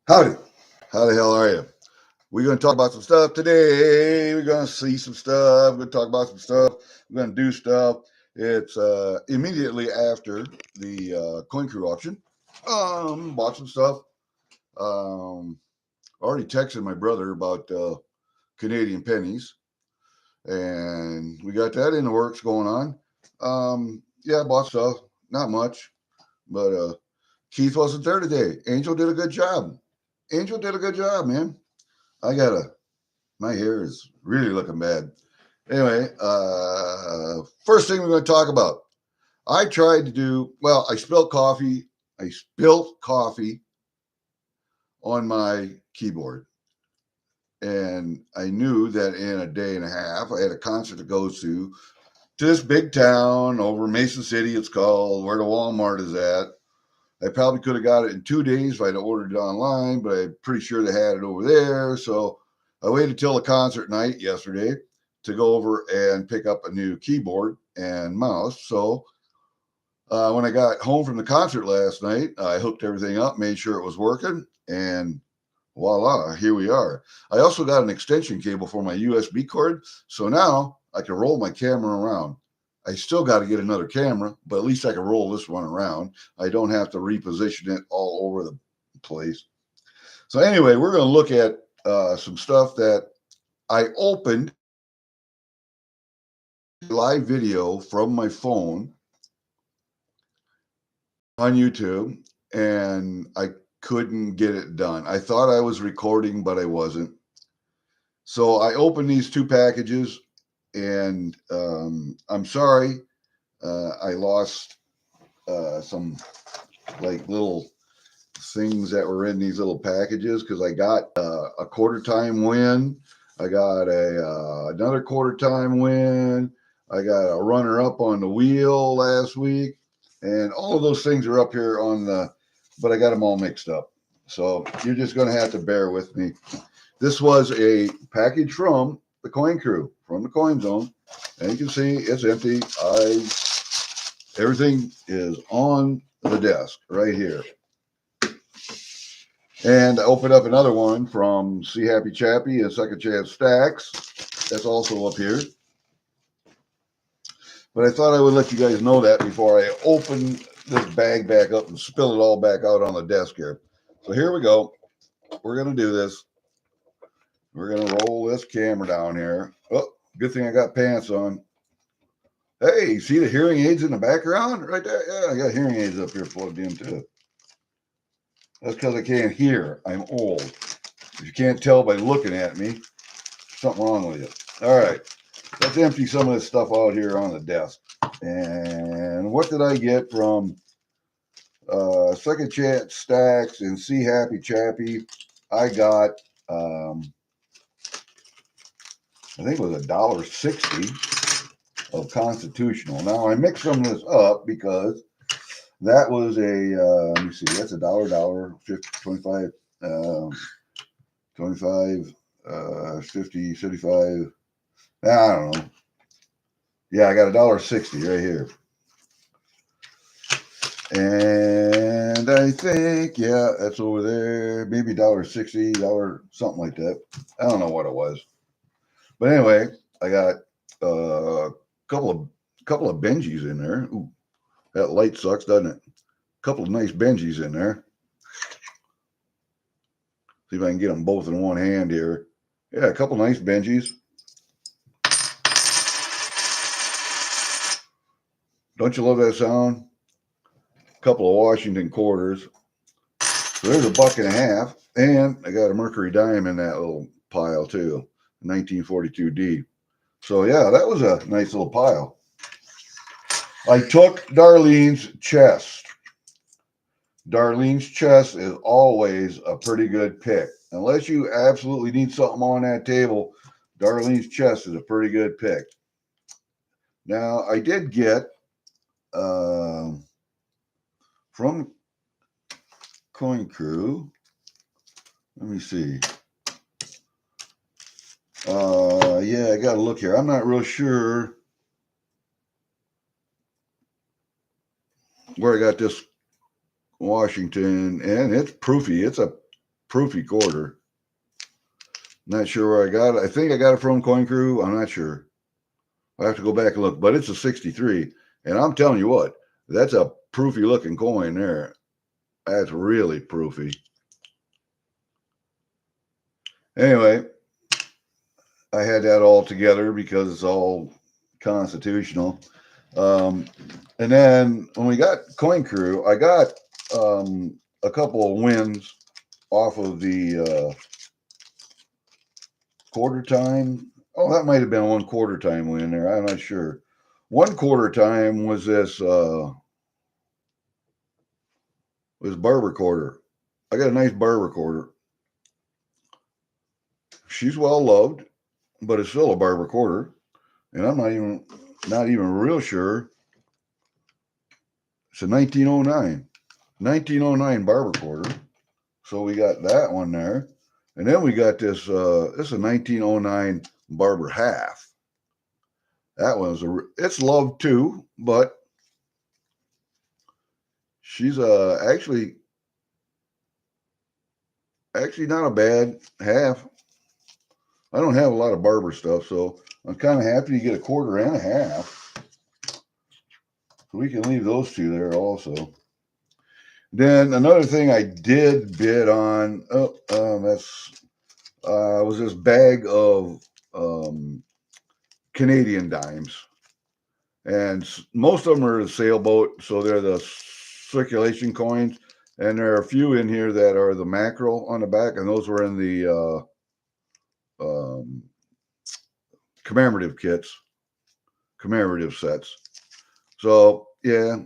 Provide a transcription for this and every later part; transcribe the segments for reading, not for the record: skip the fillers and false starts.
Howdy. How the hell are you? We're going to talk about some stuff today. We're going to see some stuff. We're going to talk about some stuff. We're going to do stuff. It's immediately after the Coin Crew auction. Bought some stuff. Um, already texted my brother about Canadian pennies, and we got that in the works going on. Yeah, bought stuff. Not much, but Keith wasn't there today. Angel did a good job. Angel did a good job, man. I gotta My hair is really looking bad. Anyway, first thing we're going to talk about. I tried to do well. I spilled coffee. I spilled coffee on my keyboard, and I knew that in a day and a half, I had a concert to go to this big town over Mason City. It's called where the Walmart is at. I probably could have got it in 2 days if I'd ordered it online, but I'm pretty sure they had it over there. So I waited till the concert night yesterday to go over and pick up a new keyboard and mouse. So when I got home from the concert last night, I hooked everything up, made sure it was working, and voila, here we are. I also got an extension cable for my USB cord. So now I can roll my camera around. I still got to get another camera, but at least I can roll this one around. I don't have to reposition it all over the place. So anyway, we're going to look at some stuff that I opened live video from my phone on YouTube, and I couldn't get it done. I thought I was recording, but I wasn't. So I opened these two packages, and I'm sorry, I lost some like little things that were in these little packages because I got a quarter time win. I got a another quarter time win. I got a runner up on the wheel last week, and all of those things are up here on the. But I got them all mixed up, so you're just going to have to bear with me. This was a package from the Coin Crew, from the Coin Zone, and you can see it's empty. Everything is on the desk right here. And I opened up another one from See Happy Chappy and Second Chance Stacks. That's also up here. But I thought I would let you guys know that before I open this bag back up and spill it all back out on the desk here. So here we go. We're going to do this. We're going to roll this camera down here. Oh, good thing I got pants on. Hey, see the hearing aids in the background right there? Yeah, I got hearing aids up here plugged in too. That's because I can't hear. I'm old. If you can't tell by looking at me, something wrong with you. All right, let's empty some of this stuff out here on the desk. And what did I get from Second Chance Stacks and See Happy Chappy? I got, I think it was $1.60 of Constitutional. Now I mixed some of this up because that was let me see, that's $1, 50, 25, 25, 50, 75. I don't know. Yeah, I got $1.60 right here. And I think, yeah, that's over there. Maybe $1.60, something like that. I don't know what it was. But anyway, I got a couple of Benjis in there. Ooh, that light sucks, doesn't it? A couple of nice Benjis in there. See if I can get them both in one hand here. Yeah, a couple nice Benjis. Don't you love that sound? A couple of Washington quarters. So there's $1.50, and I got a Mercury dime in that little pile too, 1942D. So yeah, that was a nice little pile. I took Darlene's chest. Darlene's chest is always a pretty good pick. Unless you absolutely need something on that table, Darlene's chest is a pretty good pick. Now, I did get from Coin Crew, let me see. Yeah, I got to look here. I'm not real sure where I got this Washington, and it's proofy. It's a proofy quarter. Not sure where I got it. I think I got it from Coin Crew. I'm not sure. I have to go back and look, but it's a 63. And I'm telling you what, that's a proofy looking coin there. That's really proofy. Anyway, I had that all together because it's all constitutional. And then when we got Coin Crew, I got a couple of wins off of the quarter time. Oh, that might have been one quarter time win there. I'm not sure. One quarter time was this was Barber quarter. I got a nice Barber quarter. She's well loved, but it's still a Barber quarter, and I'm not even real sure. It's a 1909 Barber quarter. So we got that one there, and then we got this. This is a 1909 Barber half. That one's it's loved too, but she's actually not a bad half. I don't have a lot of Barber stuff, so I'm kind of happy to get a quarter and a half. So we can leave those two there also. Then another thing I did bid on, was this bag of Canadian dimes. And most of them are the sailboat, so they're the circulation coins. And there are a few in here that are the mackerel on the back, and those were in the commemorative kits, commemorative sets. So yeah,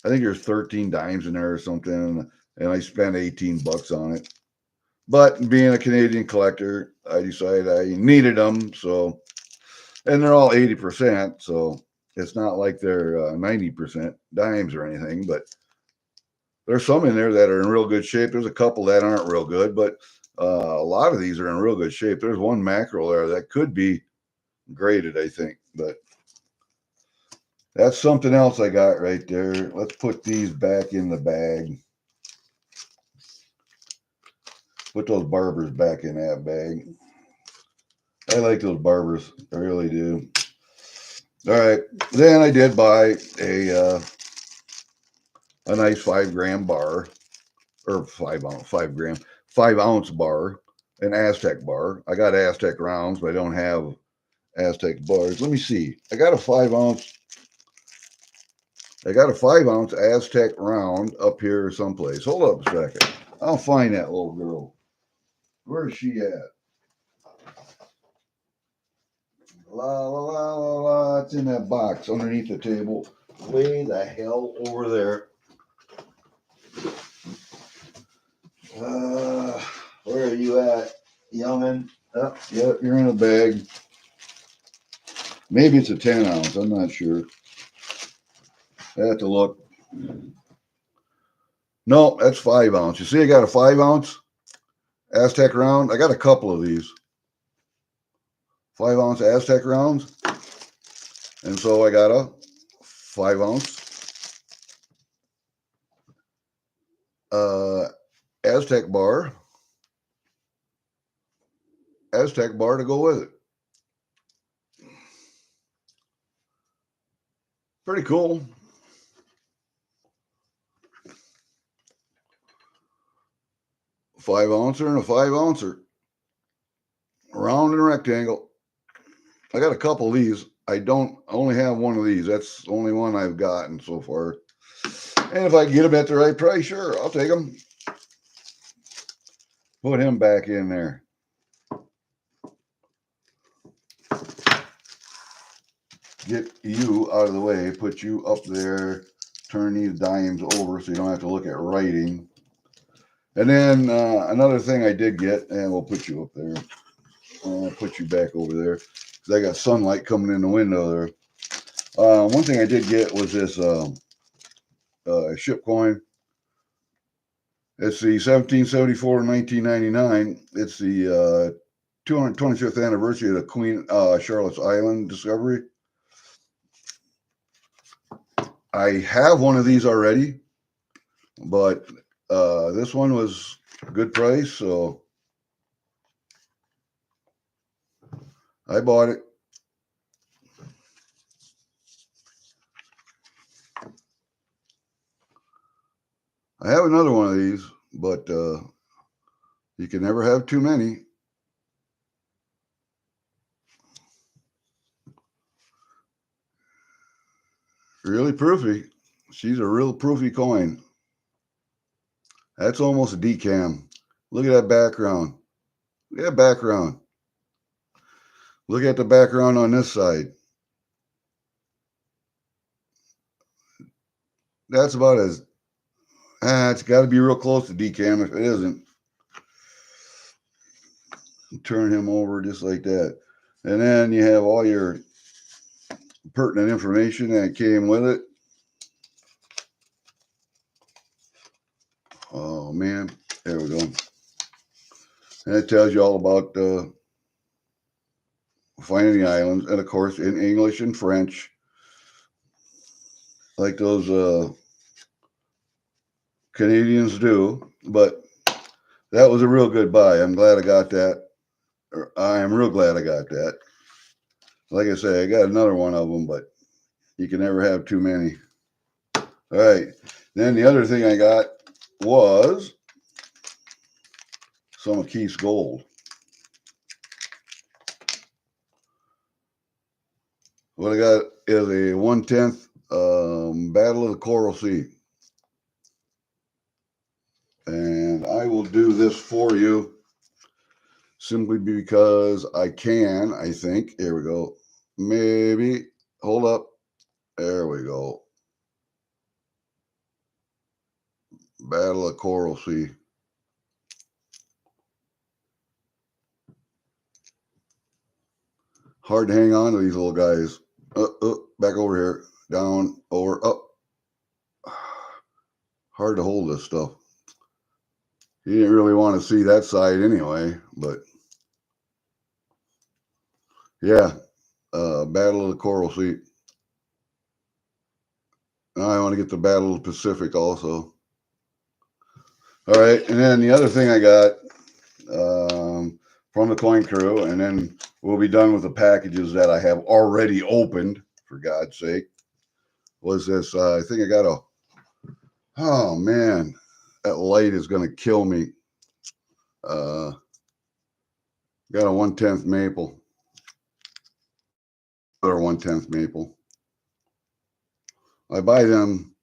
I think there's 13 dimes in there or something, and I spent $18 on it. But being a Canadian collector, I decided I needed them. So, and they're all 80%, so it's not like they're 90% dimes or anything. But there's some in there that are in real good shape. There's a couple that aren't real good, but a lot of these are in real good shape. There's one mackerel there that could be graded, I think, but that's something else I got right there. Let's put these back in the bag. Put those Barbers back in that bag. I like those Barbers. I really do. All right. Then I did buy a nice 5 gram bar, or 5 ounce bar, an Aztec bar. I got Aztec rounds, but I don't have Aztec bars. Let me see. I got a 5 ounce Aztec round up here someplace. Hold up a second. I'll find that little girl. Where is she at? La la la la la. It's in that box underneath the table. Way the hell over there. Where are you at, youngin? Oh, yeah, you're in a bag. Maybe it's a 10 ounce. I'm not sure. I have to look. No, that's 5 ounce. You see, I got a 5 ounce Aztec round. I got a couple of these 5 ounce Aztec rounds, and so I got a 5 ounce Aztec bar to go with it. Pretty cool. Five ouncer and a 5 ouncer, round and rectangle. I got a couple of these. I only have one of these. That's the only one I've gotten so far. And if I get them at the right price, sure, I'll take them. Put him back in there. Get you out of the way. Put you up there. Turn these dimes over so you don't have to look at writing. And then another thing I did get, and we'll put you up there. I'll put you back over there because I got sunlight coming in the window there. One thing I did get was this ship coin. It's the 1774 and 1999. It's the 225th anniversary of the Queen Charlotte's Island discovery. I have one of these already, but This one was a good price, so I bought it. I have another one of these, but you can never have too many. Really proofy. She's a real proofy coin. That's almost a decam. Look at that background. Look at that background. Look at the background on this side. That's about as... it's got to be real close to decam. If it isn't, turn him over just like that. And then you have all your pertinent information that came with it. Oh, man. There we go. And it tells you all about finding the islands. And, of course, in English and French. Like those Canadians do. But that was a real good buy. I'm glad I got that. I am real glad I got that. Like I say, I got another one of them, but you can never have too many. All right. Then the other thing I got was some Keith's Gold. What I got is a 1/10 Battle of the Coral Sea. And I will do this for you simply because I can, I think. Here we go. Maybe. Hold up. There we go. Battle of Coral Sea. Hard to hang on to these little guys. Back over here. Down, over, up. Hard to hold this stuff. You didn't really want to see that side anyway, but yeah. Battle of the Coral Sea. Now I want to get the Battle of the Pacific also. All right, and then the other thing I got from the Coin Crew, and then we'll be done with the packages that I have already opened, for God's sake, was this. I think I got a... Oh, man. That light is going to kill me. Got a 1/10 maple. Or 1/10 maple. I buy them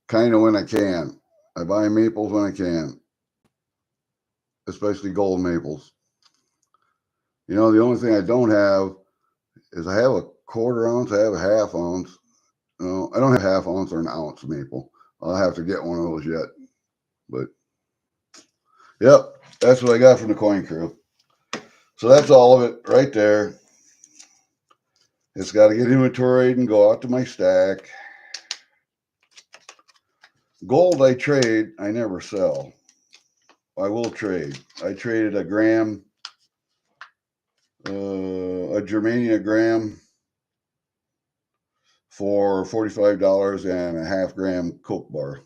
kind of when I can. I buy maples when I can. Especially gold maples. You know, the only thing I don't have is I have a 1/4 ounce. I have a 1/2 ounce. No, I don't have 1/2 ounce or an ounce maple. I'll have to get one of those yet. But, yep, that's what I got from the Coin Crew. So that's all of it right there. It's got to get inventoried and go out to my stack. Gold I trade, I never sell. I will trade. I traded a gram, a Germania gram for $45 and a 1/2 gram Coke bar.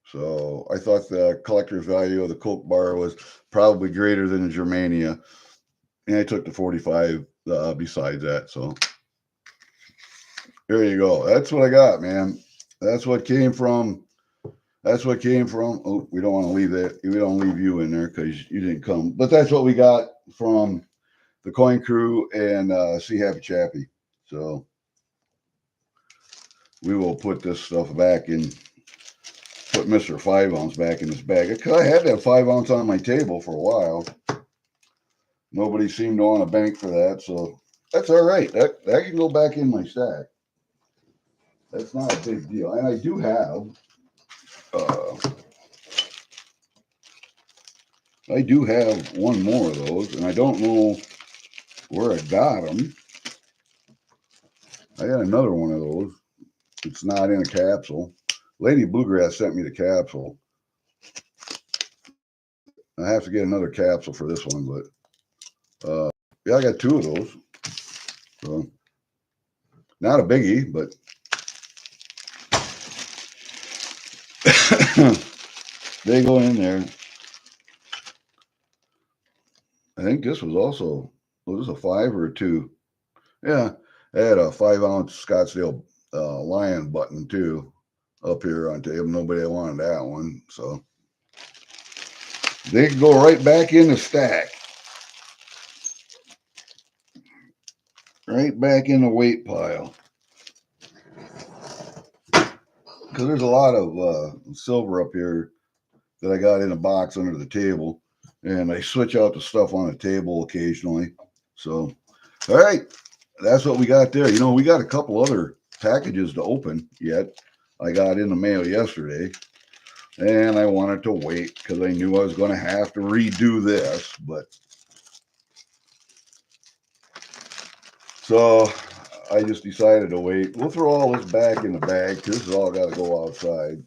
So I thought the collector's value of the Coke bar was probably greater than the Germania. And I took the 45 besides that. So there you go. That's what I got, man. That's what came from. That's what came from. Oh, we don't want to leave that. We don't leave you in there because you didn't come. But that's what we got from the Coin Crew and Sea Happy Chappy. So we will put this stuff back in. Put Mr. 5 ounce back in his bag. Because I had that 5 ounce on my table for a while. Nobody seemed to want to bank for that. So that's all right. That can go back in my stack. That's not a big deal. And I do have one more of those, and I don't know where I got them. I got another one of those. It's not in a capsule. Lady Bluegrass sent me the capsule. I have to get another capsule for this one, but yeah, I got 2 of those. So not a biggie, but They go in there. I think this was also, was this a 5 or a 2? Yeah, I had a 5-ounce Scottsdale Lion button too up here on table. Nobody wanted that one, so they can go right back in the stack, right back in the weight pile. Because there's a lot of silver up here that I got in a box under the table, and I switch out the stuff on the table occasionally. So, all right, that's what we got there. You know, we got a couple other packages to open yet. I got in the mail yesterday, and I wanted to wait because I knew I was going to have to redo this. But so I just decided to wait. We'll throw all this back in the bag because this has all got to go outside.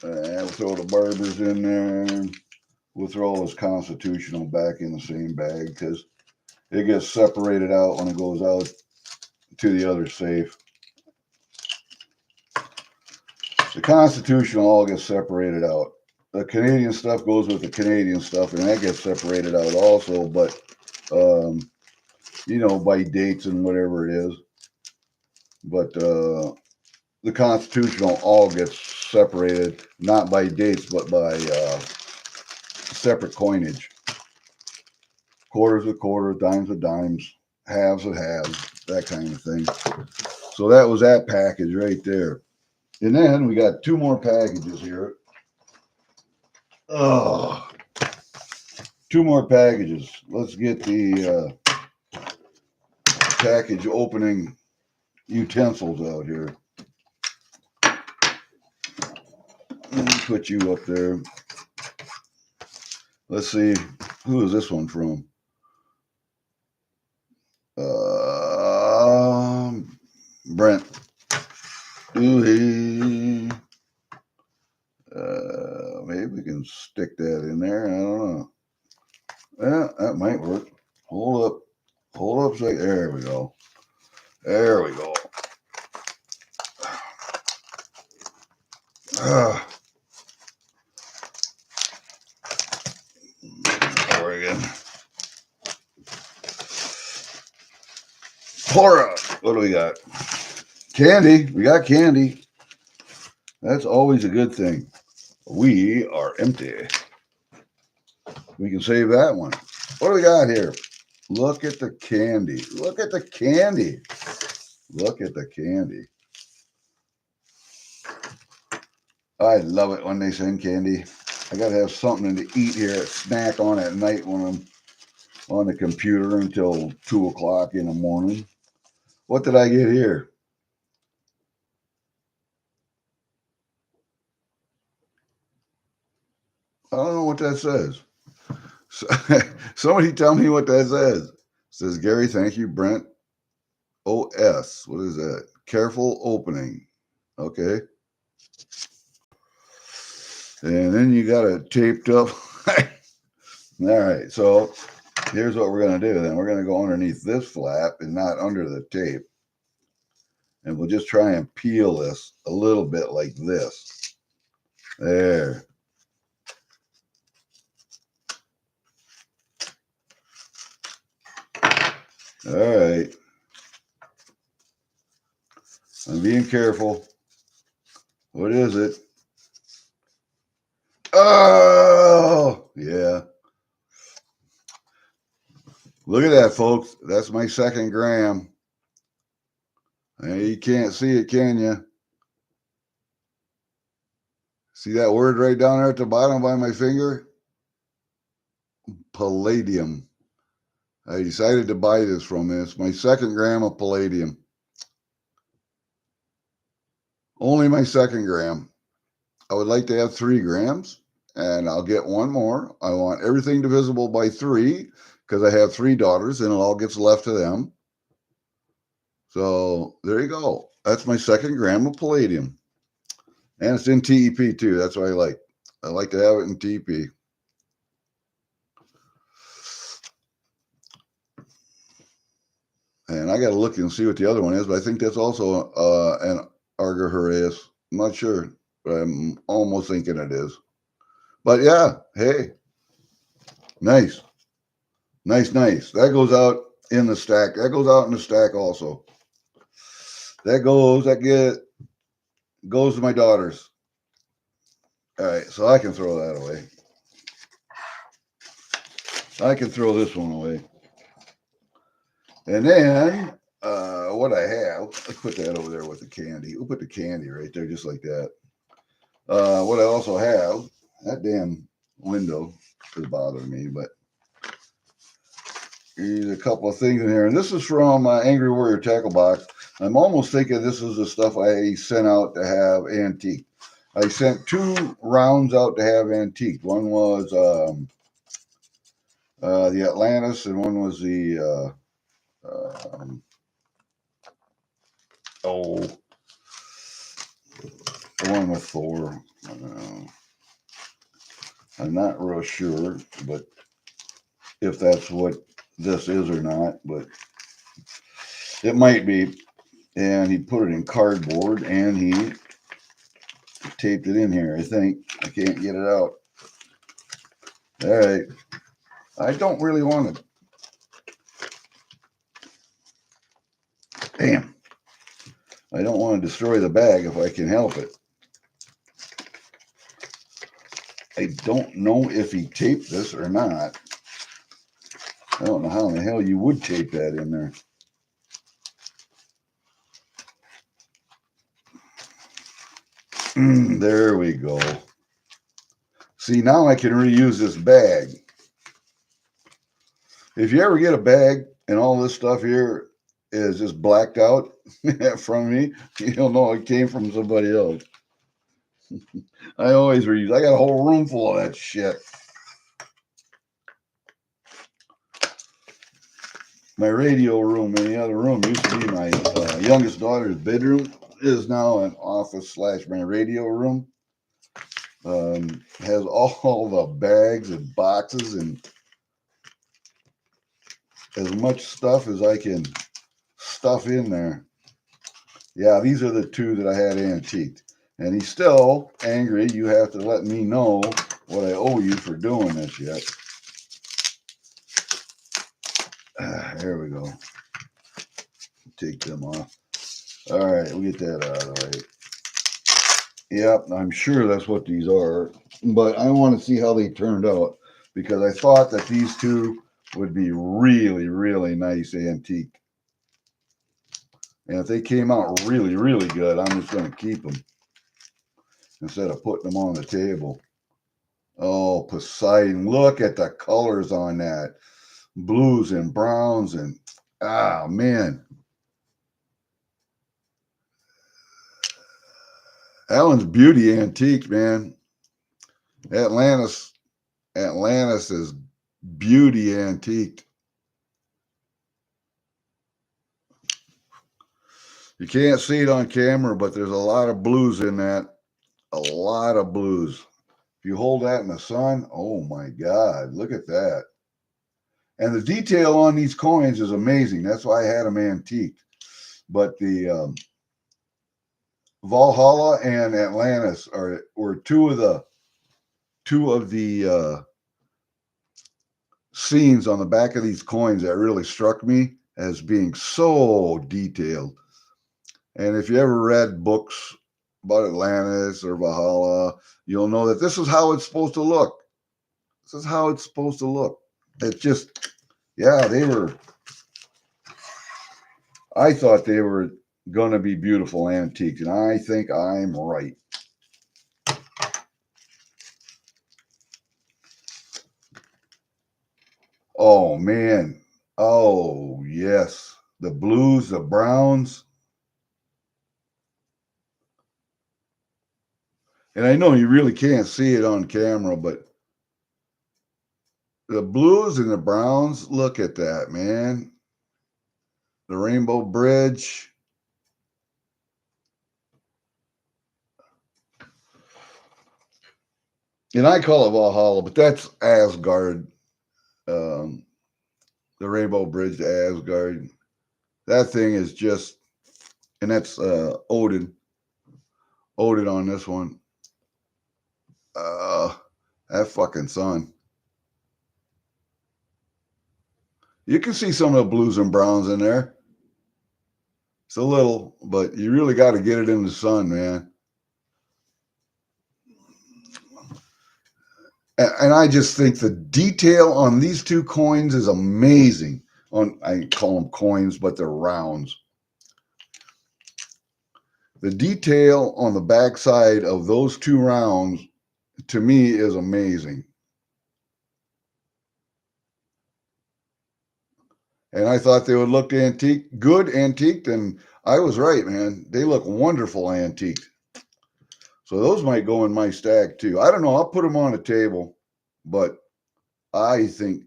And we'll throw the Barbers in there. We'll throw all this Constitutional back in the same bag because it gets separated out when it goes out to the other safe. The Constitutional all gets separated out. The Canadian stuff goes with the Canadian stuff, and that gets separated out also, but, you know, by dates and whatever it is. But the Constitutional all gets separated, not by dates, but by separate coinage. Quarters with quarters, dimes with dimes, halves with halves, that kind of thing. So that was that package right there. And then we got 2 more packages here. Oh, 2 more packages. Let's get the package opening utensils out here. Let me put you up there. Let's see, who is this one from? Brent. Maybe we can stick that in there. I don't know. Yeah, that might work. Hold up. Hold up. There we go. There we go. Oregon. Pour out. What do we got? Candy. We got candy. That's always a good thing. We are empty. We can save that one. What do we got here? Look at the candy. Look at the candy. Look at the candy. I love it when they send candy. I got to have something to eat here, snack on at night when I'm on the computer until 2 o'clock in the morning. What did I get here? I don't know what that says. Somebody tell me what that says. It says, Gary, thank you, Brent. OS. What is that? Careful opening. Okay. And then you got it taped up. All right. So here's what we're going to do then. We're going to go underneath this flap and not under the tape. And we'll just try and peel this a little bit like this. There. All right. I'm being careful. What is it? Oh, yeah. Look at that, folks. That's my 2nd gram. You can't see it, can you? See that word right down there at the bottom by my finger? Palladium. I decided to buy this from this. My 2nd gram of palladium. Only my 2nd gram. I would like to have 3 grams, and I'll get 1 more. I want everything divisible by 3 because I have 3 daughters, and it all gets left to them. So there you go. That's my 2nd gram of palladium. And it's in TEP too. That's what I like. I like to have it in TEP. And I got to look and see what the other one is, but I think that's also an Margaret Horace. I'm not sure, but I'm almost thinking it is. But yeah, hey, nice. Nice, nice. That goes out in the stack. That goes out in the stack also. That goes to my daughters. All right, so I can throw that away. I can throw this one away. And then what I have, let's put that over there with the candy. We'll put the candy right there, just like that. What I also have, that damn window is bothering me, but there's a couple of things in here. And this is from Angry Warrior Tackle Box. I'm almost thinking this is the stuff I sent out to have antique. I sent 2 rounds out to have antique. One was the Atlantis, and one was the the one with Thor. I'm not real sure, but if that's what this is or not, but it might be. And he put it in cardboard, and he taped it in here. I think I can't get it out. All right, I don't really want it. Damn, I don't want to destroy the bag if I can help it. I don't know if he taped this or not. I don't know how in the hell you would tape that in there. There we go. See, now I can reuse this bag. If you ever get a bag and all this stuff here is just blacked out from me, you'll know it came from somebody else. I always reuse. I got a whole room full of that shit. My radio room in the other room used to be my youngest daughter's bedroom. It is now an office / my radio room. Has all the bags and boxes and as much stuff as I can stuff in there. Yeah, these are the 2 that I had antiqued. And he's still angry. You have to let me know what I owe you for doing this yet. There we go. Take them off. All right, we'll get that out of the way. Yep, I'm sure that's what these are. But I want to see how they turned out, because I thought that these 2 would be really, really nice antique. And if they came out really, really good, I'm just going to keep them instead of putting them on the table. Oh, Poseidon. Look at the colors on that. Blues and browns and, man. That one's beauty antique, man. Atlantis is beauty antique. You can't see it on camera, but there's a lot of blues in that. A lot of blues. If you hold that in the sun, oh my God, look at that. And the detail on these coins is amazing. That's why I had them antique. But the Valhalla and Atlantis were two of the scenes on the back of these coins that really struck me as being so detailed. And if you ever read books about Atlantis or Valhalla, you'll know that this is how it's supposed to look. This is how it's supposed to look. It's just, yeah, I thought they were going to be beautiful antiques, and I think I'm right. Oh, man. Oh, yes. The blues, the browns. And I know you really can't see it on camera, but the blues and the browns, look at that, man. The Rainbow Bridge. And I call it Valhalla, but that's Asgard. The Rainbow Bridge to Asgard. That thing is just, and that's Odin. Oded on this one. That fucking sun. You can see some of the blues and browns in there. It's a little, but you really got to get it in the sun, man. And I just think the detail on these two coins is amazing. I call them coins, but they're rounds. The detail on the backside of those two rounds, to me, is amazing. And I thought they would look antique, good antiqued, and I was right, man. They look wonderful antiqued. So those might go in my stack too. I don't know. I'll put them on a table, but I think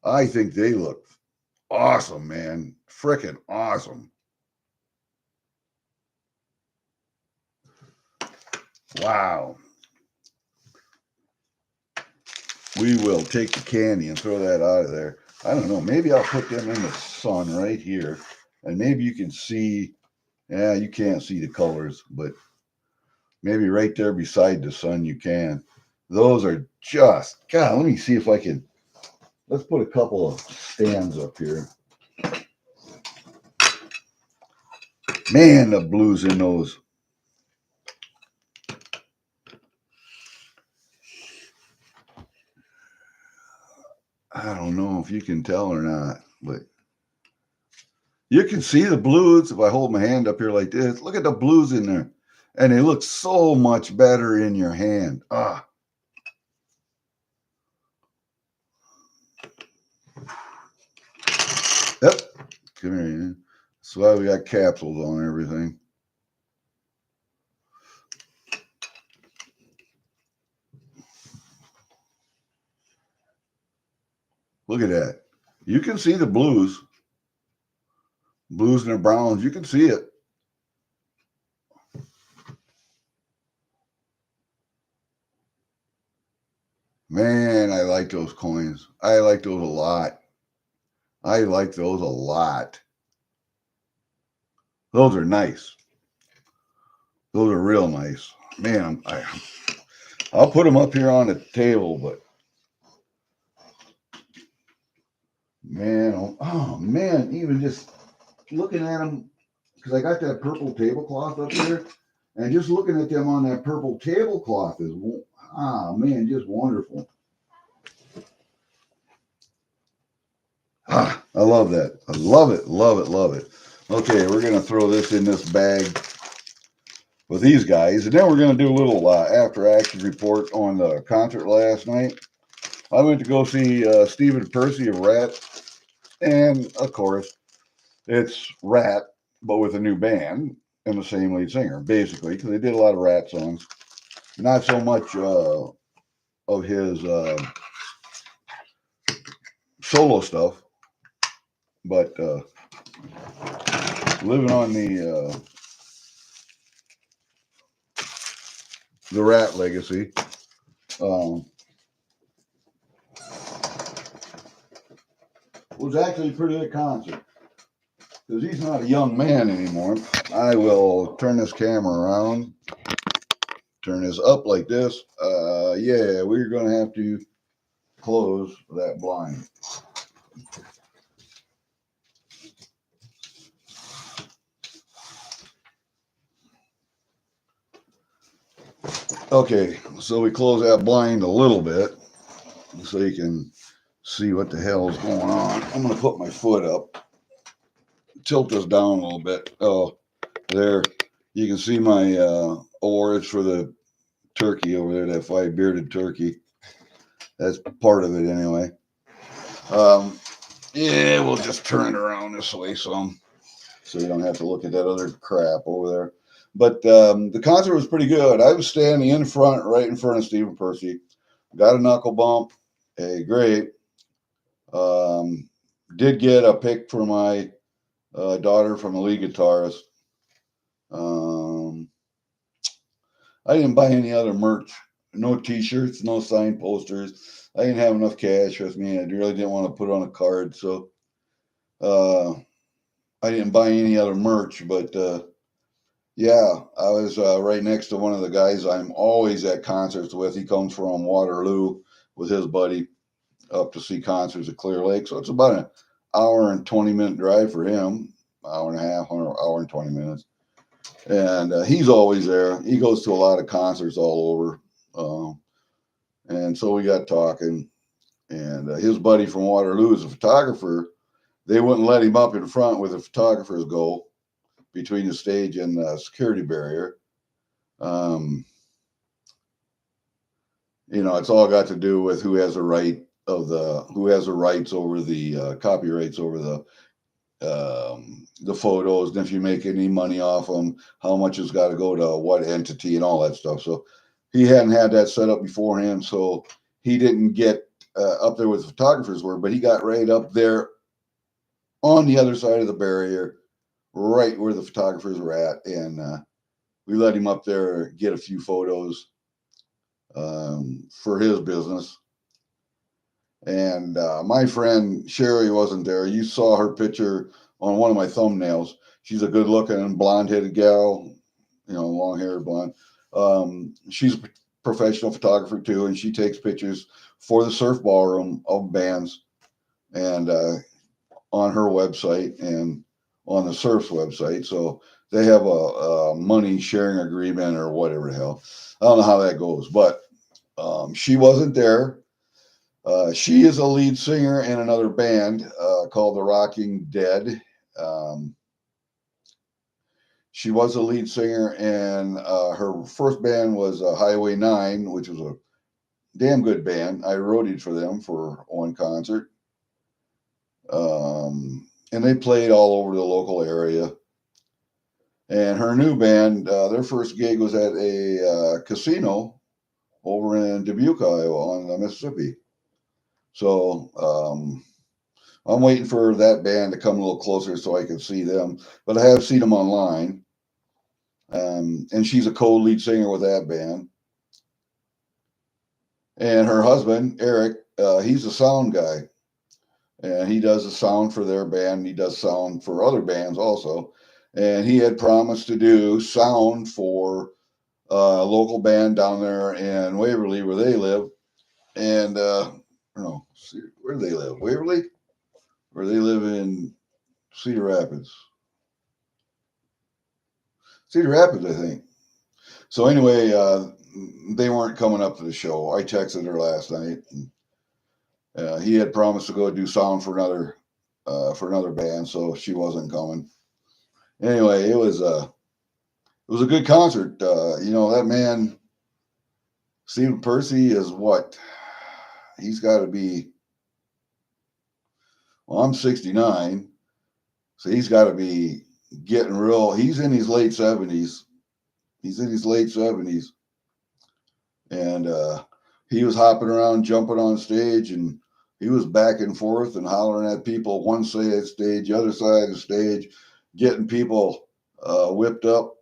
they look awesome, man. Freaking awesome. Wow. We will take the candy and throw that out of there. I don't know. Maybe I'll put them in the sun right here. And maybe you can see, yeah, you can't see the colors, but maybe right there beside the sun you can. Those are just, God, let me see if I can, let's put a couple of stands up here. Man, the blues in those. I don't know if you can tell or not, but you can see the blues if I hold my hand up here like this. Look at the blues in there. And they look so much better in your hand. Ah. Yep. Come here. That's why we got capsules on everything. Look at that. You can see the blues. Blues and the browns. You can see it. Man, I like those coins. I like those a lot. I like those a lot. Those are nice. Those are real nice. Man, I'll put them up here on the table, but man, oh man, even just looking at them, because I got that purple tablecloth up here, and just looking at them on that purple tablecloth is, man, just wonderful. I love that. I love it, love it, love it. Okay, we're going to throw this in this bag with these guys, and then we're going to do a little after action report on the concert last night. I went to go see Stephen Percy of Rat, and of course, it's Rat, but with a new band and the same lead singer, basically, because they did a lot of Rat songs. Not so much of his solo stuff, but living on the Rat legacy. Was actually a pretty good concert because he's not a young man anymore. I will turn this camera around, turn this up like this. Yeah, we're going to have to close that blind. Okay, so we close that blind a little bit so you can see what the hell's going on. I'm going to put my foot up, tilt this down a little bit. Oh, there. You can see my awards for the turkey over there, that 5-bearded turkey. That's part of it anyway. Yeah, we'll just turn it around this way some so you don't have to look at that other crap over there. But the concert was pretty good. I was standing in front, right in front of Stephen Percy. Got a knuckle bump. Hey, great. Did get a pick for my daughter from a lead guitarist. I didn't buy any other merch. No T-shirts, no signed posters. I didn't have enough cash with me. I really didn't want to put on a card, so I didn't buy any other merch. But Yeah, I was right next to one of the guys I'm always at concerts with. He comes from Waterloo with his buddy up to see concerts at Clear Lake. So it's about an hour and 20-minute drive for him, hour and a half, hour and 20 minutes. And he's always there. He goes to a lot of concerts all over. And so we got talking. And his buddy from Waterloo is a photographer. They wouldn't let him up in front where the photographers go between the stage and the security barrier. Um, it's all got to do with who has the rights over the copyrights over the photos, and if you make any money off them, how much has got to go to what entity and all that stuff. So he hadn't had that set up beforehand, so he didn't get up there with the photographers were, but he got right up there on the other side of the barrier, right where the photographers were at, and we let him up there get a few photos for his business. And my friend Sherry wasn't there. You saw her picture on one of my thumbnails. She's a good looking blonde headed gal, long hair, blonde. She's a professional photographer too, and she takes pictures for the surf ballroom of bands and on her website and on the surf's website. So they have a money sharing agreement or whatever the hell. I don't know how that goes, but she wasn't there. She is a lead singer in another band called The Rocking Dead. Um, she was a lead singer, and her first band was Highway 9, which was a damn good band. I roadied for them for one concert. And they played all over the local area. And her new band, their first gig was at a casino over in Dubuque, Iowa, on the Mississippi. So I'm waiting for that band to come a little closer so I can see them. But I have seen them online. And she's a co-lead singer with that band. And her husband, Eric, he's a sound guy. And he does the sound for their band. He does sound for other bands also. And he had promised to do sound for a local band down there in Waverly where they live. And, where do they live? Waverly? Or they live in Cedar Rapids? Cedar Rapids, I think. So anyway, they weren't coming up to the show. I texted her last night. And, he had promised to go do sound for another band, so she wasn't coming. Anyway, it was a good concert. That man, Stephen Percy, is what? He's got to be. Well, I'm 69, so he's got to be getting real. He's in his late 70s. And he was hopping around, jumping on stage, and he was back and forth and hollering at people, one side of the stage, other side of the stage, getting people whipped up,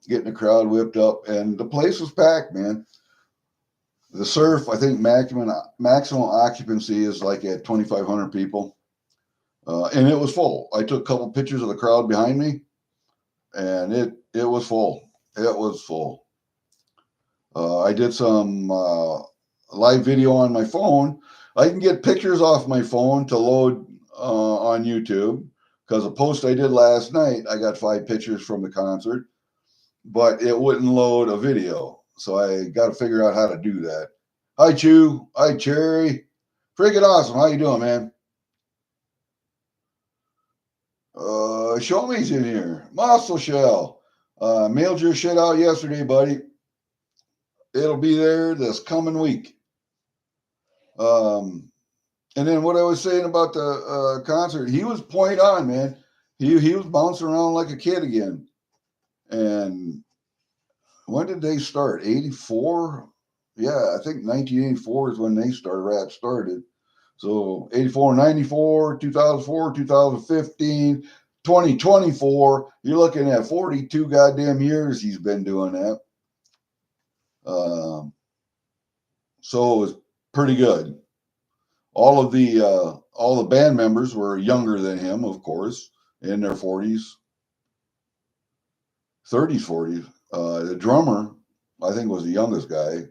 getting the crowd whipped up, and the place was packed, man. The surf, I think maximum occupancy is like at 2,500 people, and it was full. I took a couple pictures of the crowd behind me, and it was full. It was full. I did some live video on my phone. I can get pictures off my phone to load on YouTube because a post I did last night, I got 5 pictures from the concert, but it wouldn't load a video. So I got to figure out how to do that. Hi, Chew. Hi, Cherry. Freaking awesome. How you doing, man? Show me's in here. Muscle Shell. Mailed your shit out yesterday, buddy. It'll be there this coming week. And then what I was saying about the concert, he was point on, man. He was bouncing around like a kid again. And when did they start? 84? Yeah, I think 1984 is when they started. Rat started. So 84, 94, 2004, 2015, 2024. You're looking at 42 goddamn years he's been doing that. So it was pretty good. All the band members were younger than him, of course, in their 40s. 30s, 40s. The drummer, I think, was the youngest guy.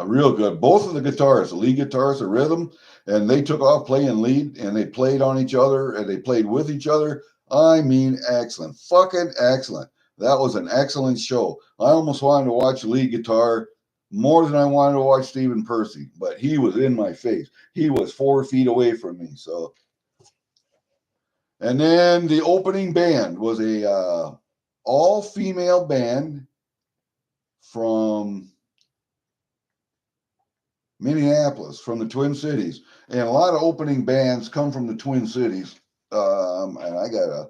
Real good. Both of the guitarists, the lead guitarist, the rhythm, and they took off playing lead, and they played on each other, and they played with each other. I mean, excellent. Fucking excellent. That was an excellent show. I almost wanted to watch the lead guitar more than I wanted to watch Stephen Percy, but he was in my face. He was 4 feet away from me. So, and then the opening band was a all-female band from Minneapolis, from the Twin Cities, and a lot of opening bands come from the Twin Cities. And I gotta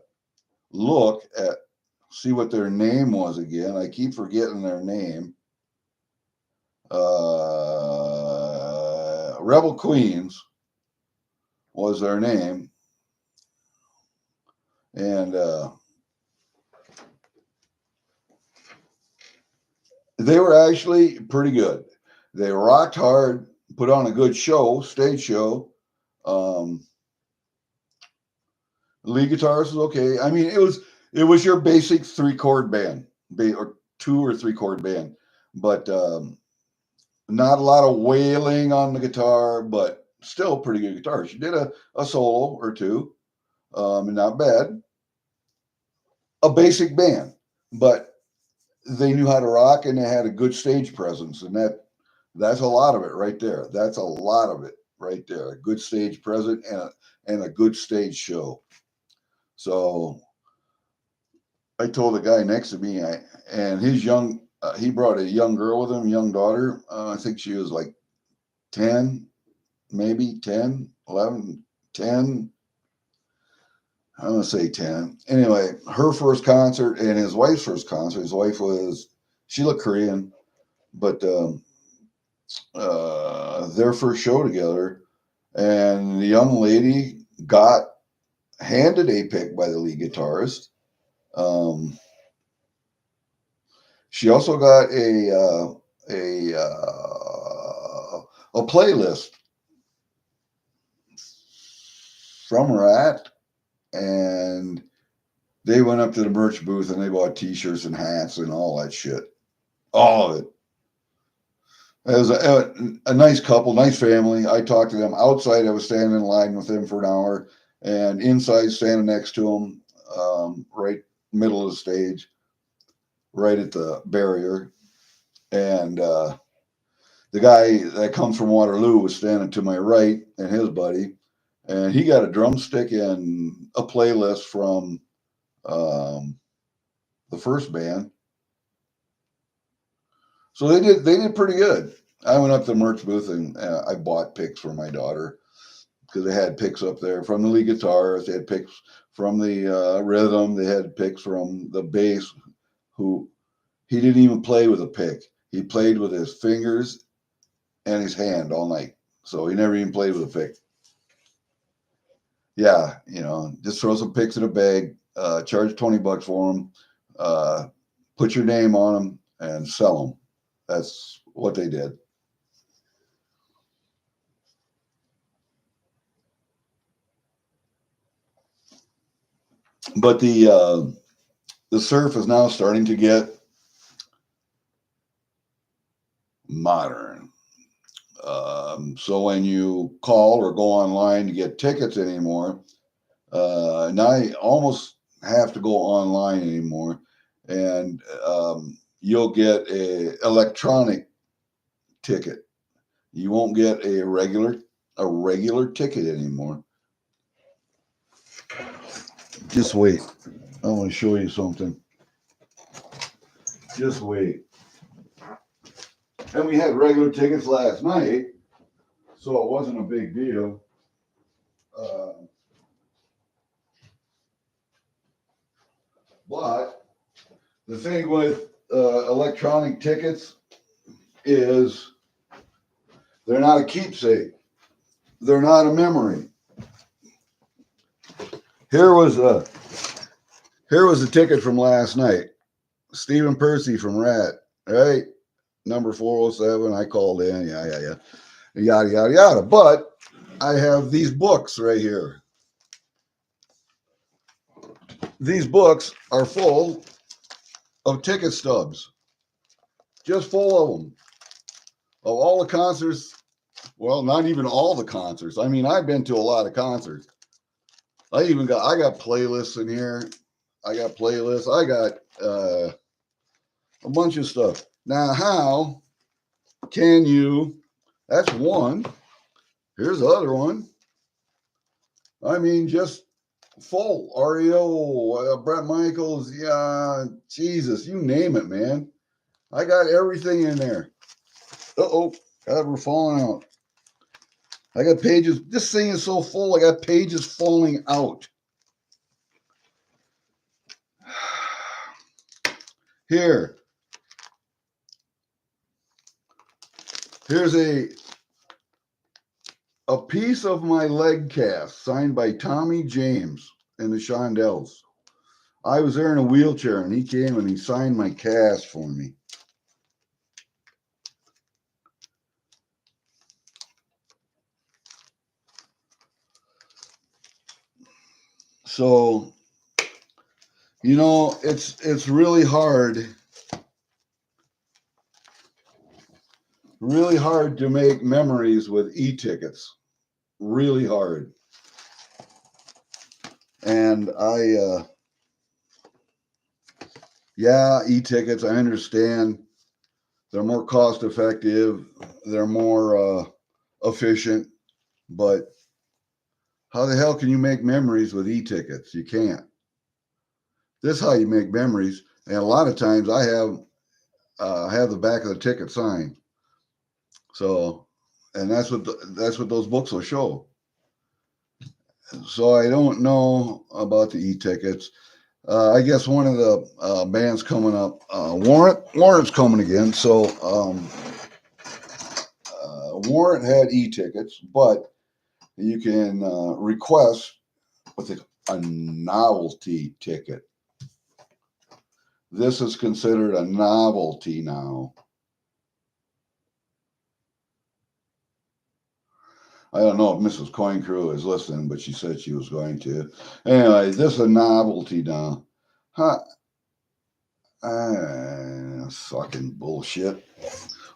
look at see what their name was again. I keep forgetting their name. Rebel Queens was their name, and they were actually pretty good. They rocked hard, put on a good show, stage show. Lead guitarist was okay. I mean, it was your basic 3-chord band, or 2 or 3-chord band, but not a lot of wailing on the guitar, but still pretty good guitar. She did a solo or two, not bad. A basic band, but they knew how to rock and they had a good stage presence, and that's a lot of it right there. That's a lot of it right there. A good stage presence and a good stage show. So I told the guy next to me, and his he brought a young girl with him, young daughter. I think she was like 10, maybe 10, 11, 10. I'm going to say 10. Anyway, her first concert and his wife's first concert. His wife she looked Korean, but their first show together. And the young lady got handed a pick by the lead guitarist. She also got a playlist from Rat, and they went up to the merch booth and they bought T-shirts and hats and all that shit, all of it. It was a nice couple, nice family. I talked to them outside. I was standing in line with them for an hour, and inside, standing next to them, right middle of the stage, right at the barrier. And the guy that comes from Waterloo was standing to my right, and his buddy, and he got a drumstick and a playlist from the first band. So they did pretty good. I went up to the merch booth and I bought picks for my daughter because they had picks up there from the lead guitarist. They had picks from the rhythm. They had picks from the bass, who he didn't even play with a pick. He played with his fingers and his hand all night. So he never even played with a pick. Yeah, just throw some picks in a bag, charge $20 for them, put your name on them, and sell them. That's what they did. But the surf is now starting to get modern. So when you call or go online to get tickets anymore, now you almost have to go online anymore, and you'll get a electronic ticket. You won't get a regular ticket anymore. Just wait. I want to show you something. Just wait. And we had regular tickets last night, so it wasn't a big deal. But the thing with electronic tickets is they're not a keepsake. They're not a memory. Here was a ticket from last night. Stephen Percy from Rat, right? Number 407. I called in. Yeah. Yada, yada, yada. But I have these books right here. These books are full of ticket stubs, just full of them, of all the concerts. Well, not even all the concerts. I mean, I've been to a lot of concerts. I got playlists in here. I got playlists. I got a bunch of stuff. Now, how can you? That's one. Here's the other one. I mean, just full REO, Bret Michaels, yeah, Jesus, you name it, man. I got everything in there. Uh-oh, God, we're falling out. I got pages. This thing is so full, I got pages falling out. Here's a piece of my leg cast signed by Tommy James and the Shondells. I was there in a wheelchair, and he came and he signed my cast for me. So, you know, it's really hard to make memories with e-tickets. Really hard. And yeah, e-tickets, I understand. They're more cost effective. They're more efficient. But how the hell can you make memories with e-tickets? You can't. This is how you make memories. And a lot of times I have the back of the ticket signed. So, and that's what those books will show. So I don't know about the e-tickets. I guess one of the bands coming up, Warrant's coming again. So Warrant had e-tickets, but you can request what's it, a novelty ticket. This is considered a novelty now. I don't know if Mrs. Coin Crew is listening, but she said she was going to. Anyway, this is a novelty now. Huh? Fucking bullshit.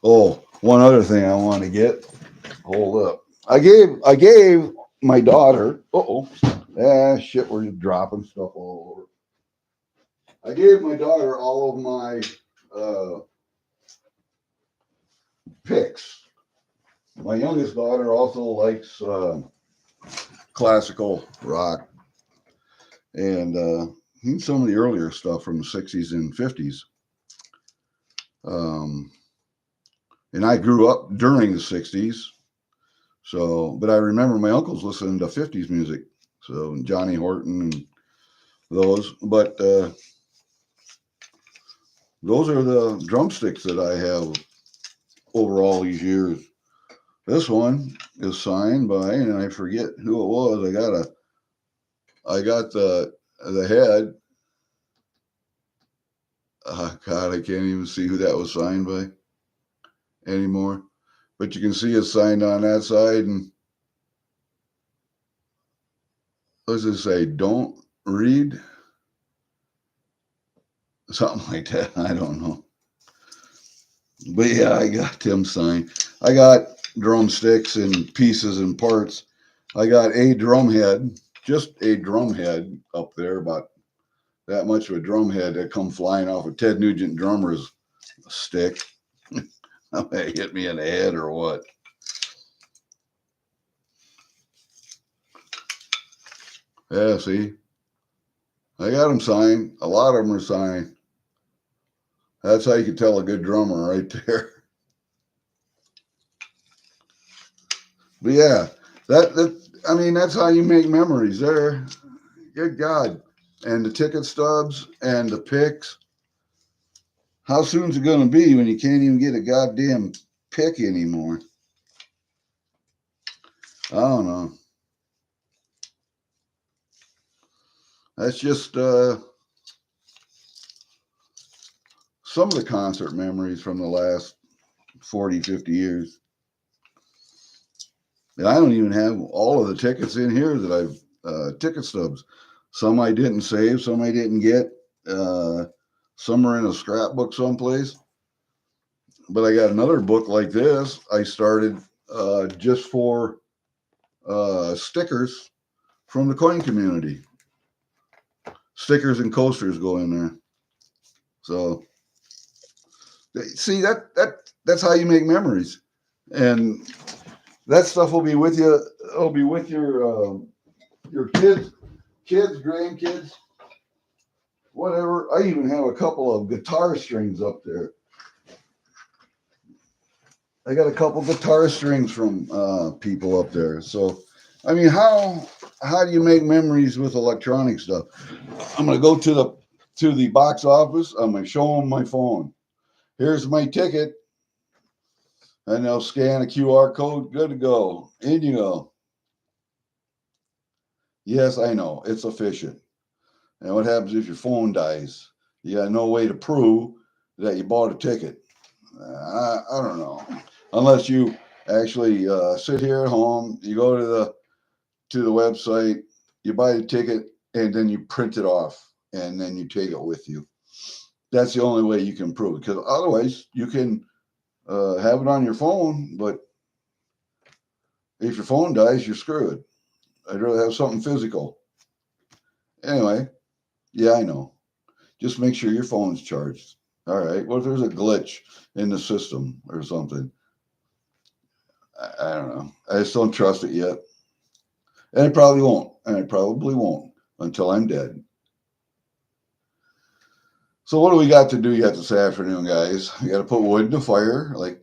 Oh, one other thing I want to get. Hold up. I gave my daughter. Shit, we're just dropping stuff all over. I gave my daughter all of my picks. My youngest daughter also likes classical rock and some of the earlier stuff from the 60s and 50s. And I grew up during the 60s. So, but I remember my uncles listening to 50s music. So Johnny Horton and those. But those are the drumsticks that I have over all these years. This one is signed by, and I forget who it was. I got the head. Oh, God, I can't even see who that was signed by anymore. But you can see it's signed on that side. And what does it say? Don't read? Something like that. I don't know. But yeah, I got them signed. I got drumsticks and pieces and parts. I got a drum head, just a drum head up there, about that much of a drum head that come flying off a Ted Nugent drummer's stick. It hit me in the head or what? Yeah, see? I got them signed. A lot of them are signed. That's how you can tell a good drummer right there. But yeah, I mean, that's how you make memories there. Good God. And the ticket stubs and the picks. How soon's it going to be when you can't even get a goddamn pick anymore? I don't know. That's just some of the concert memories from the last 40, 50 years. And I don't even have all of the tickets in here that I've, ticket stubs. Some I didn't save, some I didn't get. somewhere in a scrapbook someplace. But I got another book like this I started just for stickers from the coin community. Stickers and coasters go in there. So see that's how you make memories, and that stuff will be with you. It'll be with your kids, grandkids, whatever. I even have a couple of guitar strings up there. I got a couple guitar strings from people up there. So, I mean, how do you make memories with electronic stuff? I'm gonna go to the box office. I'm gonna show them my phone. Here's my ticket, and they'll scan a QR code. Good to go. In you go. Yes, I know it's efficient. And what happens if your phone dies? You got no way to prove that you bought a ticket. I don't know, unless you actually sit here at home. You go to the website, you buy the ticket, and then you print it off, and then you take it with you. That's the only way you can prove it, because otherwise you can have it on your phone, but if your phone dies, you're screwed. I'd rather have something physical. Anyway, yeah, I know. Just make sure your phone's charged. All right. What if there's a glitch in the system or something? I don't know. I just don't trust it yet. And I probably won't. And I probably won't until I'm dead. So what do we got to do yet this afternoon, guys? We got to put wood in the fire, like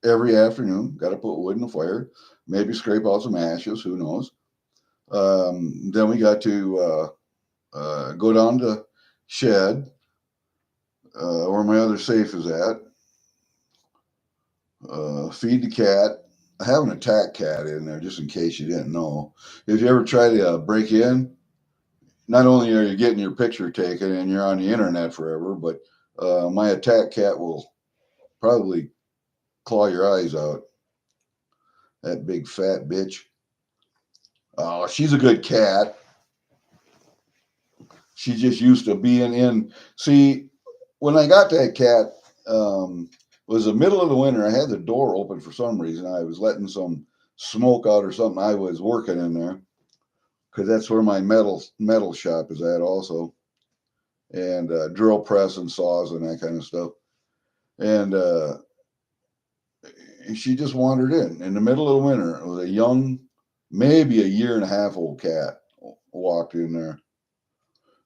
every afternoon. Got to put wood in the fire. Maybe scrape out some ashes. Who knows? Then we got to go down to shed where my other safe is at. Feed the cat. I have an attack cat in there just in case you didn't know. If you ever try to break in, not only are you getting your picture taken and you're on the internet forever, but my attack cat will probably claw your eyes out. That big fat bitch. Oh, she's a good cat. She's just used to being in. See, when I got that cat, it was the middle of the winter. I had the door open for some reason. I was letting some smoke out or something. I was working in there because that's where my metal shop is at also, and drill press and saws and that kind of stuff. And she just wandered in the middle of the winter. It was a young, maybe a year and a half old cat walked in there.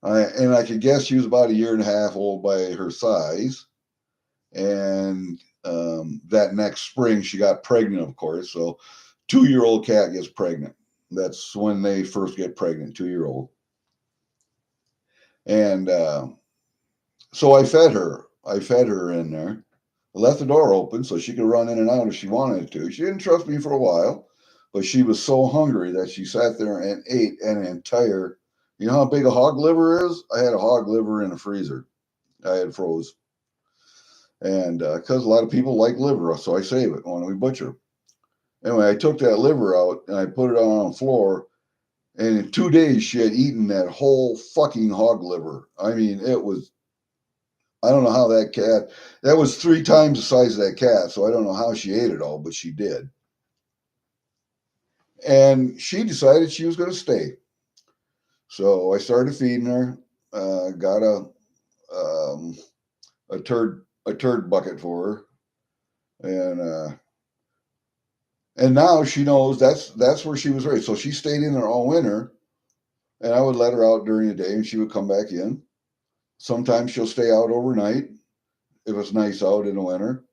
And I could guess she was about a year and a half old by her size. And that next spring, she got pregnant, of course. So, 2-year-old cat gets pregnant. That's when they first get pregnant, 2-year-old. And so I fed her. I fed her in there. I left the door open so she could run in and out if she wanted to. She didn't trust me for a while, but she was so hungry that she sat there and ate an entire. You know how big a hog liver is? I had a hog liver in a freezer. I had froze. And because a lot of people like liver, so I save it when we butcher. Anyway, I took that liver out and I put it on the floor. And in 2 days, she had eaten that whole fucking hog liver. I mean, it was. I don't know how that cat. That was 3 times the size of that cat, so I don't know how she ate it all, but she did. And she decided she was going to stay. So I started feeding her. Got a turd bucket for her, and now she knows that's where she was raised. So she stayed in there all winter, and I would let her out during the day, and she would come back in. Sometimes she'll stay out overnight if it's nice out in the winter.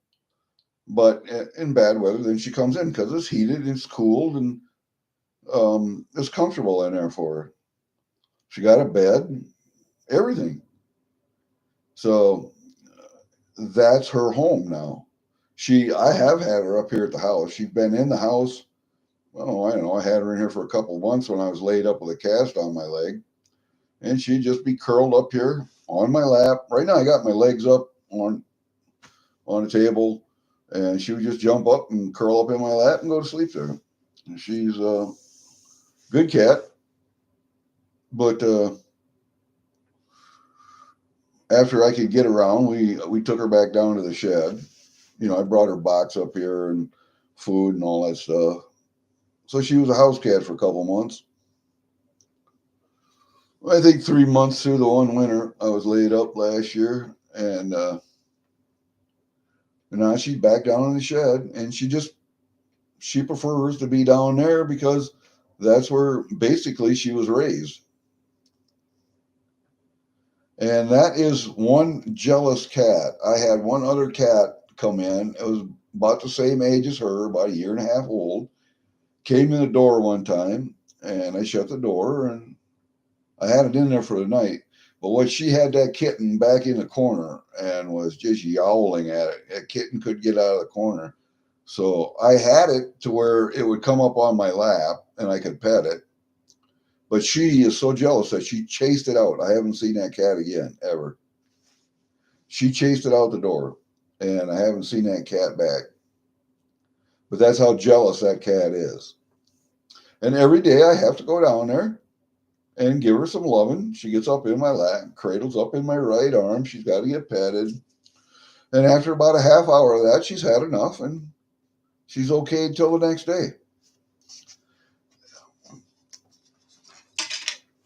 But in bad weather, then she comes in because it's heated, it's cooled, and it's comfortable in there for her. She got a bed, everything. So that's her home now. I have had her up here at the house. She's been in the house. Oh, I don't know. I had her in here for a couple of months when I was laid up with a cast on my leg, and she'd just be curled up here on my lap. Right now, I got my legs up on the table, and she would just jump up and curl up in my lap and go to sleep there. And she's a good cat, but after I could get around, we took her back down to the shed. You know, I brought her box up here and food and all that stuff. So she was a house cat for a couple months. I think 3 months through the one winter, I was laid up last year, and now she's back down in the shed, and she prefers to be down there because that's where basically she was raised. And that is one jealous cat. I had one other cat come in. It was about the same age as her, about a year and a half old. Came in the door one time, and I shut the door, and I had it in there for the night. But what she had that kitten back in the corner and was just yowling at it. That kitten could get out of the corner. So I had it to where it would come up on my lap and I could pet it. But she is so jealous that she chased it out. I haven't seen that cat again, ever. She chased it out the door, and I haven't seen that cat back. But that's how jealous that cat is. And every day I have to go down there and give her some loving. She gets up in my lap, cradles up in my right arm. She's got to get petted. And after about a half hour of that, she's had enough and she's okay until the next day.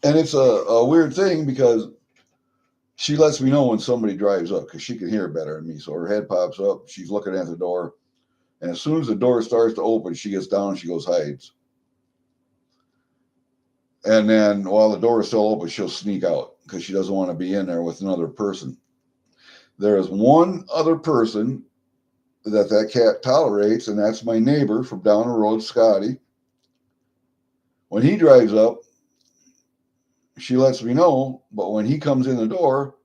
And it's a weird thing because she lets me know when somebody drives up because she can hear better than me. So her head pops up. She's looking at the door. And as soon as the door starts to open, she gets down and she goes hides. And then while the door is still open, she'll sneak out because she doesn't want to be in there with another person. There is one other person that cat tolerates, and that's my neighbor from down the road, Scotty. When he drives up, she lets me know, but when he comes in the door,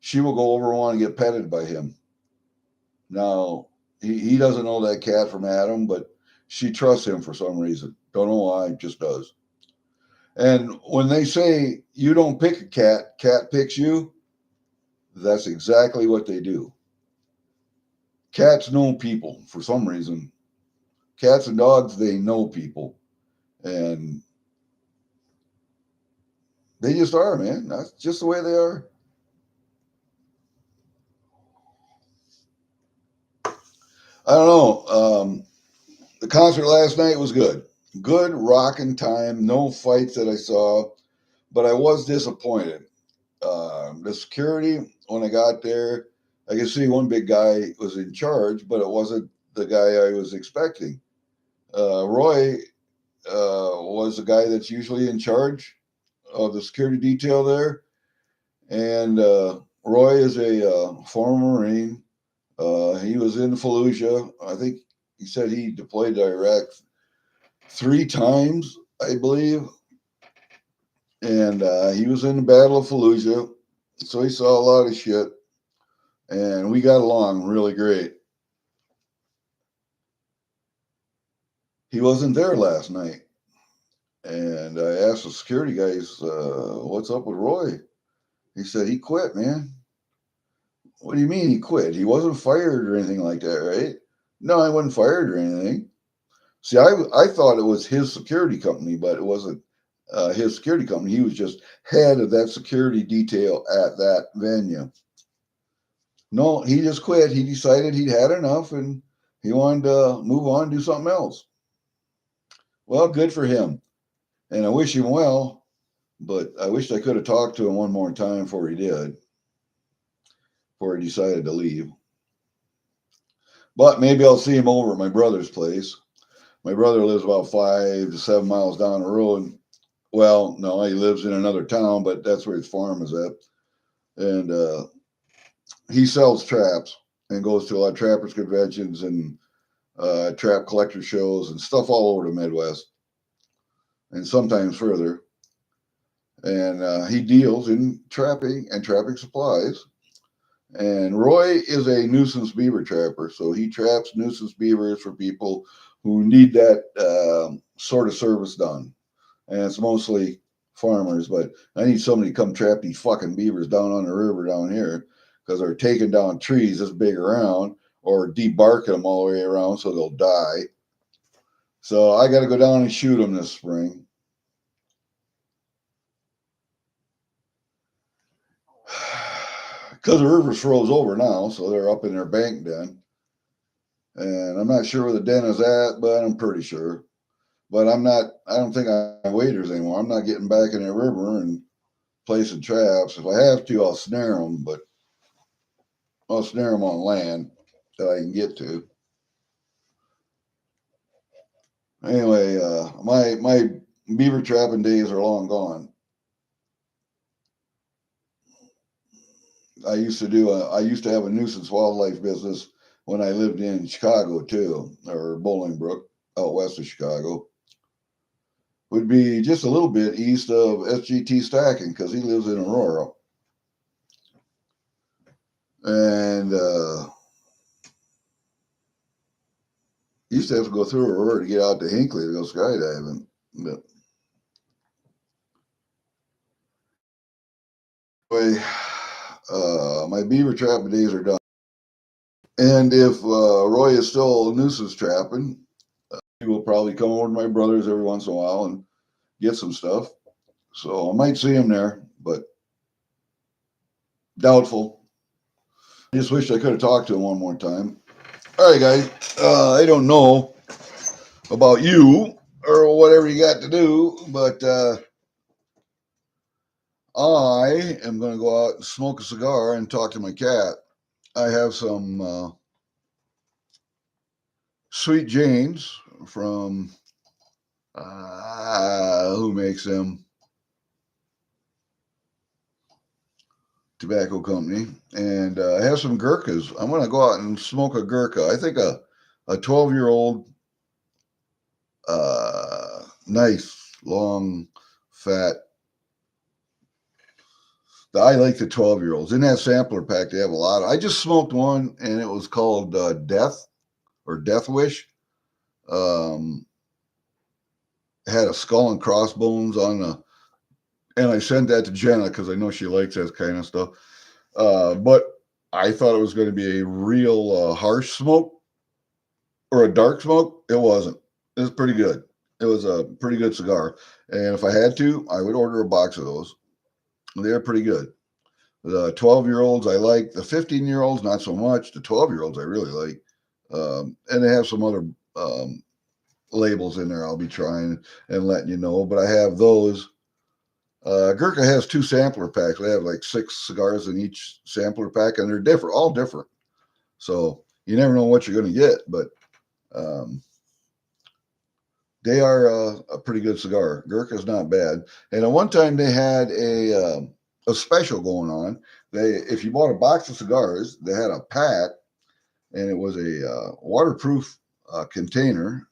she will go over and want to get petted by him. Now, he doesn't know that cat from Adam, but she trusts him for some reason. Don't know why, just does. And when they say you don't pick a cat, cat picks you, that's exactly what they do. Cats know people for some reason. Cats and dogs, they know people. And they just are, man. That's just the way they are. I don't know. The concert last night was good. Good rocking time. No fights that I saw, but I was disappointed. The security, when I got there, I could see one big guy was in charge, but it wasn't the guy I was expecting. Roy was the guy that's usually in charge of the security detail there. And Roy is a former Marine. He was in Fallujah. I think he said he deployed to Iraq 3 times, I believe. And he was in the Battle of Fallujah. So he saw a lot of shit. And we got along really great. He wasn't there last night. And I asked the security guys, what's up with Roy? He said, he quit, man. What do you mean he quit? He wasn't fired or anything like that, right? No, I wasn't fired or anything. See, I thought it was his security company, but it wasn't his security company. He was just head of that security detail at that venue. No, he just quit. He decided he'd had enough and he wanted to move on, do something else. Well, good for him. And I wish him well, but I wished I could have talked to him one more time before he did, before he decided to leave. But maybe I'll see him over at my brother's place. My brother lives about 5 to 7 miles down the road. Well, no, he lives in another town, but that's where his farm is at. And he sells traps and goes to a lot of trappers conventions and trap collector shows and stuff all over the Midwest and sometimes further. And he deals in trapping and trapping supplies. And Roy is a nuisance beaver trapper, so he traps nuisance beavers for people who need that sort of service done. And it's mostly farmers, but I need somebody to come trap these fucking beavers down on the river down here because they're taking down trees this big around or debarking them all the way around so they'll die. So I got to go down and shoot them this spring. because the river's froze over now, so they're up in their bank den. And I'm not sure where the den is at, but I'm pretty sure. But I don't think I have waders anymore. I'm not getting back in the river and placing traps. If I have to, I'll snare them, but I'll snare them on land that I can get to. Anyway, my beaver trapping days are long gone. I used to have a nuisance wildlife business when I lived in Chicago too, or Bolingbrook, out west of Chicago. Would be just a little bit east of SGT Stacking because he lives in Aurora. And used to have to go through Aurora to get out to Hinckley to go skydiving. But anyway, my beaver trapping days are done. And if Roy is still nuisance trapping, he will probably come over to my brother's every once in a while and get some stuff. So I might see him there, but doubtful. I just wish I could have talked to him one more time. All right, guys. I don't know about you or whatever you got to do, but I am going to go out and smoke a cigar and talk to my cat. I have some Sweet Janes from who makes them? Tobacco company, and I have some Gurkhas. I'm going to go out and smoke a Gurkha. I think a 12-year-old, nice, long, fat. I like the 12-year-olds. In that sampler pack, they have a lot. I just smoked one, and it was called Death or Death Wish. Had a skull and crossbones on the, and I sent that to Jenna because I know she likes that kind of stuff. But I thought it was going to be a real harsh smoke or a dark smoke. It wasn't. It was pretty good. It was a pretty good cigar. And if I had to, I would order a box of those. They're pretty good. The 12-year-olds I like. The 15-year-olds, not so much. The 12-year-olds I really like. And they have some other labels in there I'll be trying and letting you know. But I have those. Gurkha has 2 sampler packs. They have like 6 cigars in each sampler pack, and they're different, all different. So you never know what you're going to get, but they are a pretty good cigar. Gurkha's not bad. And at one time they had a special going on. If you bought a box of cigars, they had a pack, and it was a waterproof container,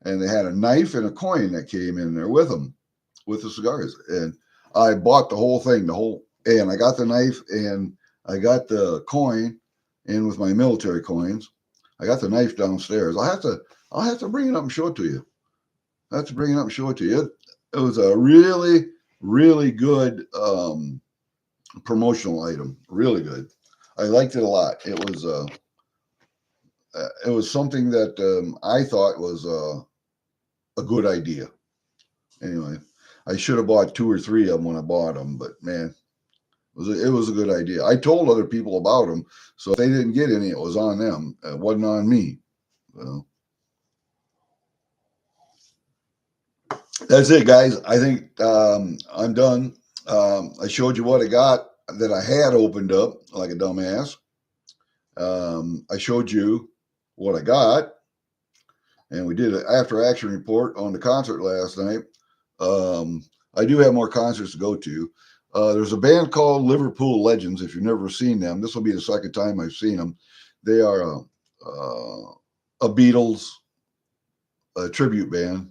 and they had a knife and a coin that came in there with them, with the cigars. And I bought the whole thing, and I got the knife and I got the coin in with my military coins. I got the knife downstairs. I'll have to bring it up and show it to you. I have to bring it up and show it to you. It was a really, really good promotional item. Really good. I liked it a lot. It was something that I thought was a good idea. Anyway, I should have bought 2 or 3 of them when I bought them, but man, it was a good idea. I told other people about them, so if they didn't get any, it was on them. It wasn't on me. So that's it, guys. I think I'm done. I showed you what I got that I had opened up like a dumbass. I showed you what I got, and we did an after action report on the concert last night. I do have more concerts to go to. There's a band called Liverpool Legends. If you've never seen them, this will be the second time I've seen them. They are a Beatles tribute band.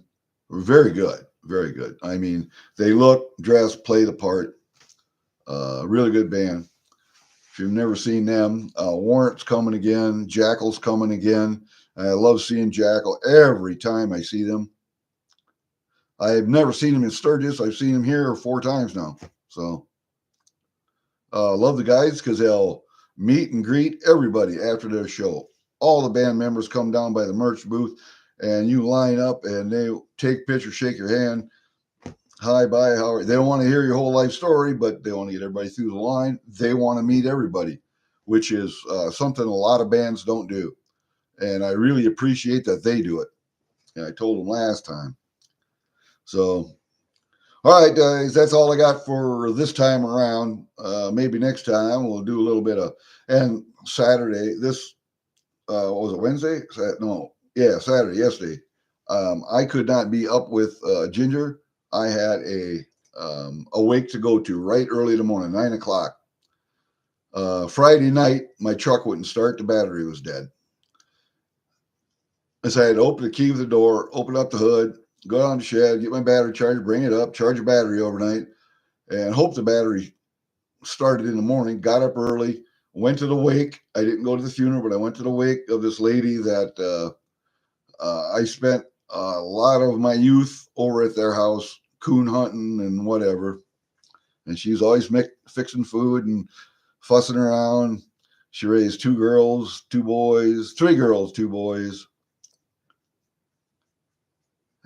Very good, very good. I mean, they look, dress, play the part. Really good band. If you've never seen them, Warrant's coming again. Jackal's coming again. I love seeing Jackal every time I see them. I've never seen them in Sturgis. I've seen them here 4 times now. So love the guys because they'll meet and greet everybody after their show. All the band members come down by the merch booth, and you line up, and they take pictures, shake your hand, Hi, bye, how are you? They don't want to hear your whole life story, but they want to get everybody through the line. They want to meet everybody, which is something a lot of bands don't do. And I really appreciate that they do it. And I told them last time. So, all right, guys, that's all I got for this time around. Maybe next time we'll do a little bit of, and Saturday, this, what was it, Wednesday? No, yeah, Saturday, yesterday. I could not be up with Ginger. I had a wake to go to right early in the morning, 9 o'clock. Friday night, my truck wouldn't start. The battery was dead. And so I had to open the key of the door, open up the hood, go down the shed, get my battery charger, bring it up, charge the battery overnight, and hope the battery started in the morning. Got up early, went to the wake. I didn't go to the funeral, but I went to the wake of this lady that I spent a lot of my youth over at their house, coon hunting and whatever. And she's always fixing food and fussing around. She raised 2 girls, 2 boys, 3 girls, 2 boys.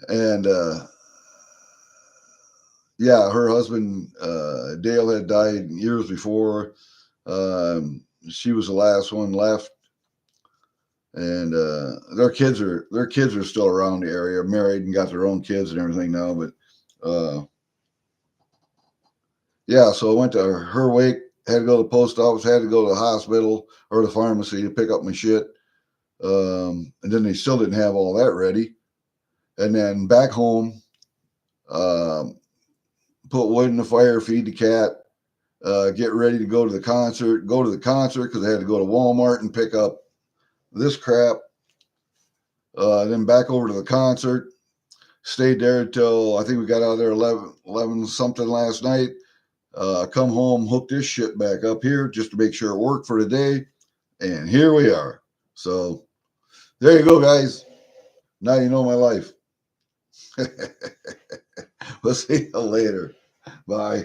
And yeah, her husband Dale had died years before. She was the last one left, and their kids are still around the area, married and got their own kids and everything now. But yeah, so I went to her wake. Had to go to the post office. Had to go to the hospital or the pharmacy to pick up my shit. And then they still didn't have all that ready. And then back home, put wood in the fire, feed the cat, get ready to go to the concert. Go to the concert because I had to go to Walmart and pick up this crap. Then back over to the concert. Stayed there until I think we got out of there 11 something last night. Come home, hook this shit back up here just to make sure it worked for the day. And here we are. So there you go, guys. Now you know my life. We'll see you later. Bye.